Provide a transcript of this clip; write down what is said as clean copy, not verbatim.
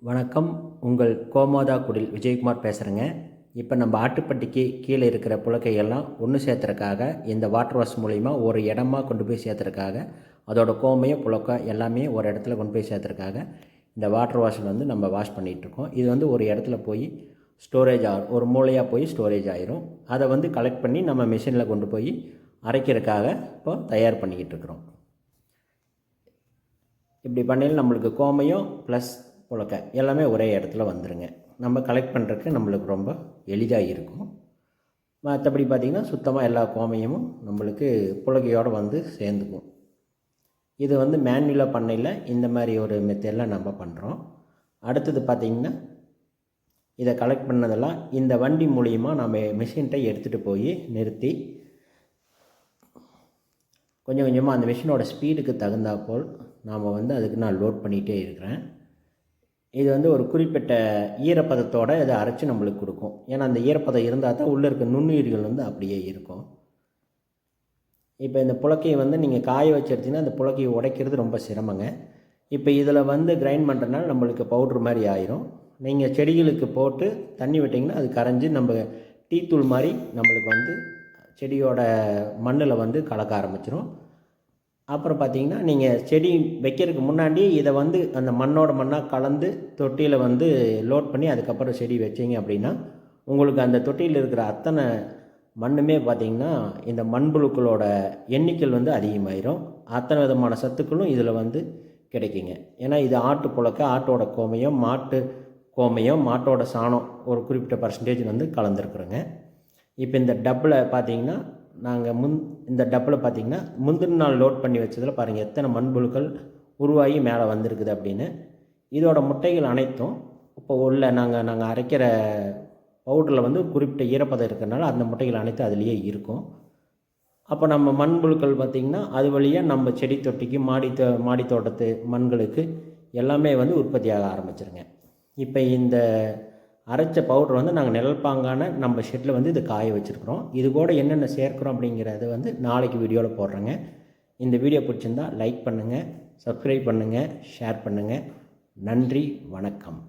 வணக்கம். உங்கள் கோமாதா குடில் விஜயகுமார் பேசுகிறேங்க. இப்போ நம்ம ஆட்டுப்பட்டிக்கு கீழே இருக்கிற புழக்கையெல்லாம் ஒன்று சேர்த்துறதுக்காக இந்த வாட்டர் வாஷ் மூலிமா ஒரு இடமா கொண்டு போய் சேர்த்துறதுக்காக அதோட கோமையும் புழக்கம் எல்லாமே ஒரு இடத்துல கொண்டு போய் சேர்த்துறதுக்காக இந்த வாட்டர் வாஷில் வந்து நம்ம வாஷ் பண்ணிகிட்ருக்கோம். இது வந்து ஒரு இடத்துல போய் ஸ்டோரேஜ் ஆகும், ஒரு மூலையாக போய் ஸ்டோரேஜ் ஆயிரும். அதை வந்து கலெக்ட் பண்ணி நம்ம மிஷினில் கொண்டு போய் அரைக்கிறதுக்காக இப்போ தயார் பண்ணிக்கிட்டு இருக்கிறோம். இப்படி பண்ணையில் நம்மளுக்கு கோமையும் ப்ளஸ் புழக்க எல்லாமே ஒரே இடத்துல வந்துடுங்க. நம்ம கலெக்ட் பண்ணுறதுக்கு நம்மளுக்கு ரொம்ப எளிதாக இருக்கும். மற்றபடி பார்த்திங்கன்னா சுத்தமாக எல்லா கோமையும் நம்மளுக்கு புழக்கையோடு வந்து சேர்ந்துக்கும். இது வந்து மேனுவலாக பண்ணையில் இந்த மாதிரி ஒரு மெத்தடில் நம்ம பண்ணுறோம். அடுத்தது பார்த்திங்கன்னா இதை கலெக்ட் பண்ணதெல்லாம் இந்த வண்டி மூலிமா நம்ம மிஷின்கிட்ட எடுத்துகிட்டு போய் நிறுத்தி கொஞ்சம் கொஞ்சமாக அந்த மிஷினோட ஸ்பீடுக்கு தகுந்தாப்போல் நாம் வந்து அதுக்கு நான் லோட் பண்ணிகிட்டே இருக்கிறேன். இது வந்து ஒரு குறிப்பிட்ட ஈரப்பதத்தோடு இதை அரைச்சி நம்மளுக்கு கொடுக்கும். ஏன்னா அந்த ஈரப்பதம் இருந்தால் தான் உள்ளே இருக்க நுண்ணுயிர்கள் வந்து அப்படியே இருக்கும். இப்போ இந்த புழக்கையை வந்து நீங்கள் காய வச்சு எடுத்திங்கன்னா அந்த புழக்கையை உடைக்கிறது ரொம்ப சிரமங்க. இப்போ இதில் வந்து கிரைண்ட் பண்ணுறதுனால நம்மளுக்கு பவுட்ரு மாதிரி ஆயிரும். நீங்கள் செடிகளுக்கு போட்டு தண்ணி விட்டிங்கன்னா அது கரைஞ்சி நம்ம டீ தூள் மாதிரி நம்மளுக்கு வந்து செடியோட மண்ணில் வந்து கலக்க ஆரம்பிச்சிடும். அப்புறம் பார்த்திங்கன்னா நீங்கள் செடி வைக்கிறதுக்கு முன்னாடி இதை வந்து அந்த மண்ணோட மண்ணாக கலந்து தொட்டியில் வந்து லோட் பண்ணி அதுக்கப்புறம் செடி வச்சிங்க அப்படின்னா உங்களுக்கு அந்த தொட்டியில் இருக்கிற அத்தனை மண்ணுமே பார்த்திங்கன்னா இந்த மண்புழுக்களோட எண்ணிக்கை வந்து அதிகமாயிரும். அத்தனை விதமான சத்துக்களும் இதில் வந்து கிடைக்குங்க. ஏன்னா இது ஆட்டு புழக்க, ஆட்டோட கோமையம், மாட்டு கோமையம், மாட்டோட சாணம் ஒரு குறிப்பிட்ட பர்சன்டேஜ் வந்து கலந்துருக்குறோங்க. இப்போ இந்த டப்பில் பார்த்திங்கன்னா நாங்கள் இந்த டப்பில் பார்த்திங்கன்னா முந்தின நாள் லோட் பண்ணி வச்சதில் பாருங்கள் எத்தனை மண்புழுக்கள் உருவாகி மேலே வந்திருக்குது அப்படின்னு. இதோட முட்டைகள் அனைத்தும் இப்போ உள்ள நாங்கள் அரைக்கிற பவுடரில் வந்து குறிப்பிட்ட ஈரப்பதம் இருக்கிறனால அந்த முட்டைகள் அனைத்தும் அதுலேயே இருக்கும். அப்போ நம்ம மண்புழுக்கள் பார்த்திங்கன்னா அது வழியாக நம்ம செடி தொட்டிக்கு மாடி தோட்டத்து மண்களுக்கு எல்லாமே வந்து உற்பத்தியாக ஆரம்பிச்சிருங்க. இப்போ இந்த அரைச்ச பவுடர் வந்து நாங்கள் நிழல்பாங்கான நம்ம ஷெட்டில் வந்து இது காய வச்சுருக்குறோம். இது கூட என்னென்ன சேர்க்குறோம் அப்படிங்கிறத வந்து நாளைக்கு வீடியோவில் போடுறேங்க. இந்த வீடியோ பிடிச்சிருந்தால் லைக் பண்ணுங்கள், சப்ஸ்கிரைப் பண்ணுங்கள், ஷேர் பண்ணுங்கள். நன்றி, வணக்கம்.